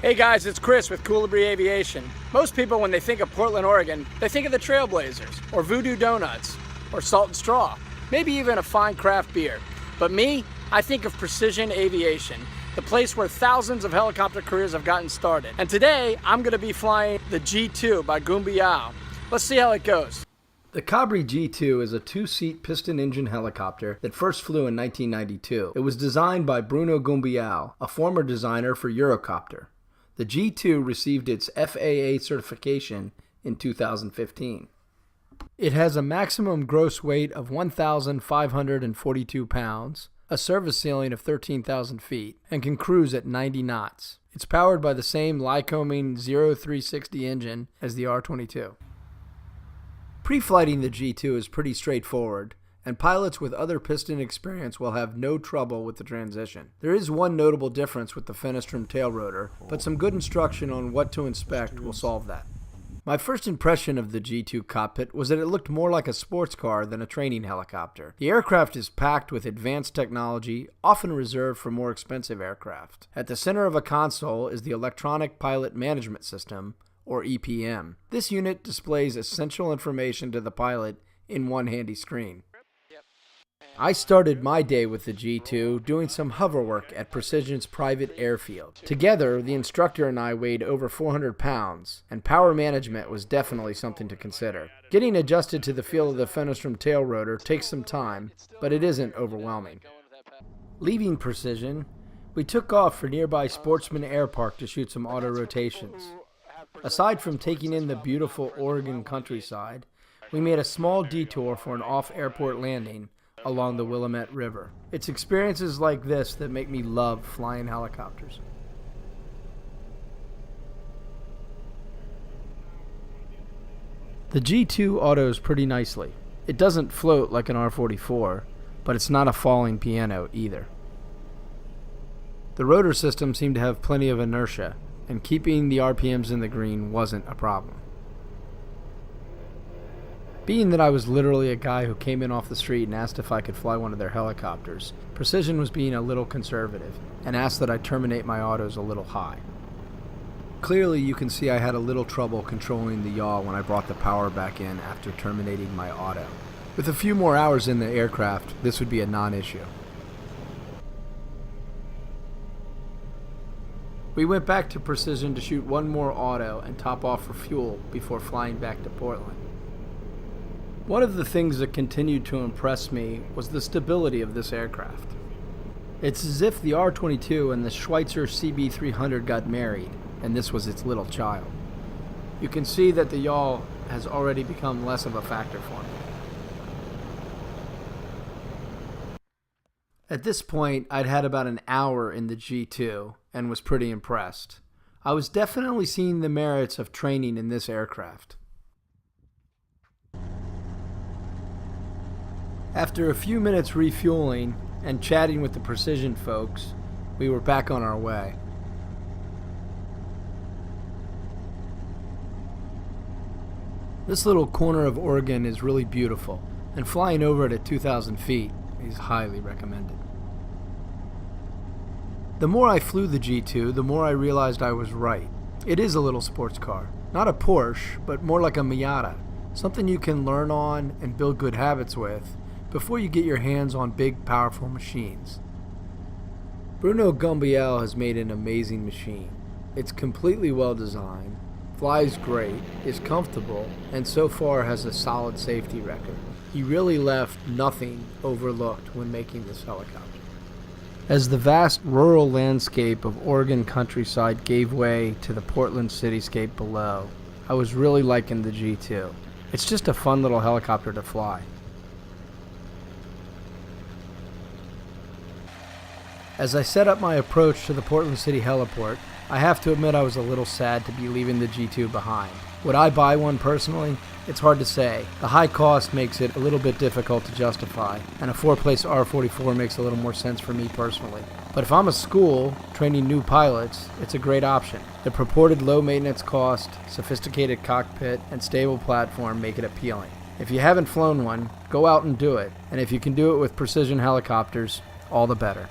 Hey guys, it's Chris with Cabri Aviation. Most people, when they think of Portland, Oregon, they think of the Trailblazers, or Voodoo Donuts, or Salt and Straw, maybe even a fine craft beer. But me, I think of Precision Aviation, the place where thousands of helicopter careers have gotten started. And today, I'm going to be flying the G2 by Guimbal. Let's see how it goes. The Cabri G2 is a two-seat piston-engine helicopter that first flew in 1992. It was designed by Bruno Guimbal, a former designer for Eurocopter. The G2 received its FAA certification in 2015. It has a maximum gross weight of 1,542 pounds, a service ceiling of 13,000 feet, and can cruise at 90 knots. It's powered by the same Lycoming 0360 engine as the R22. Pre-flighting the G2 is pretty straightforward, and pilots with other piston experience will have no trouble with the transition. There is one notable difference with the Fenestrum tail rotor, but some good instruction on what to inspect will solve that. My first impression of the G2 cockpit was that it looked more like a sports car than a training helicopter. The aircraft is packed with advanced technology, often reserved for more expensive aircraft. At the center of a console is the Electronic Pilot Management System, or EPM. This unit displays essential information to the pilot in one handy screen. I started my day with the G2 doing some hover work at Precision's private airfield. Together, the instructor and I weighed over 400 pounds, and power management was definitely something to consider. Getting adjusted to the feel of the Fenestrum tail rotor takes some time, but it isn't overwhelming. Leaving Precision, we took off for nearby Sportsman Air Park to shoot some auto rotations. Aside from taking in the beautiful Oregon countryside, we made a small detour for an off-airport landing along the Willamette River. It's experiences like this that make me love flying helicopters. The G2 autos pretty nicely. It doesn't float like an R44, but it's not a falling piano either. The rotor system seemed to have plenty of inertia, and keeping the RPMs in the green wasn't a problem. Being that I was literally a guy who came in off the street and asked if I could fly one of their helicopters, Precision was being a little conservative and asked that I terminate my autos a little high. Clearly you can see I had a little trouble controlling the yaw when I brought the power back in after terminating my auto. With a few more hours in the aircraft, this would be a non-issue. We went back to Precision to shoot one more auto and top off for fuel before flying back to Portland. One of the things that continued to impress me was the stability of this aircraft. It's as if the R22 and the Schweitzer CB300 got married, and this was its little child. You can see that the yaw has already become less of a factor for me. At this point, I'd had about an hour in the G2 and was pretty impressed. I was definitely seeing the merits of training in this aircraft. After a few minutes refueling and chatting with the Precision folks, we were back on our way. This little corner of Oregon is really beautiful, and flying over it at 2,000 feet is highly recommended. The more I flew the G2, the more I realized I was right. It is a little sports car. Not a Porsche, but more like a Miata. Something you can learn on and build good habits with before you get your hands on big, powerful machines. Bruno Guimbal has made an amazing machine. It's completely well designed, flies great, is comfortable, and so far has a solid safety record. He really left nothing overlooked when making this helicopter. As the vast rural landscape of Oregon countryside gave way to the Portland cityscape below, I was really liking the G2. It's just a fun little helicopter to fly. As I set up my approach to the Portland City Heliport, I have to admit I was a little sad to be leaving the G2 behind. Would I buy one personally? It's hard to say. The high cost makes it a little bit difficult to justify, and a four-place R44 makes a little more sense for me personally. But if I'm a school training new pilots, it's a great option. The purported low maintenance cost, sophisticated cockpit, and stable platform make it appealing. If you haven't flown one, go out and do it, and if you can do it with Precision helicopters, all the better.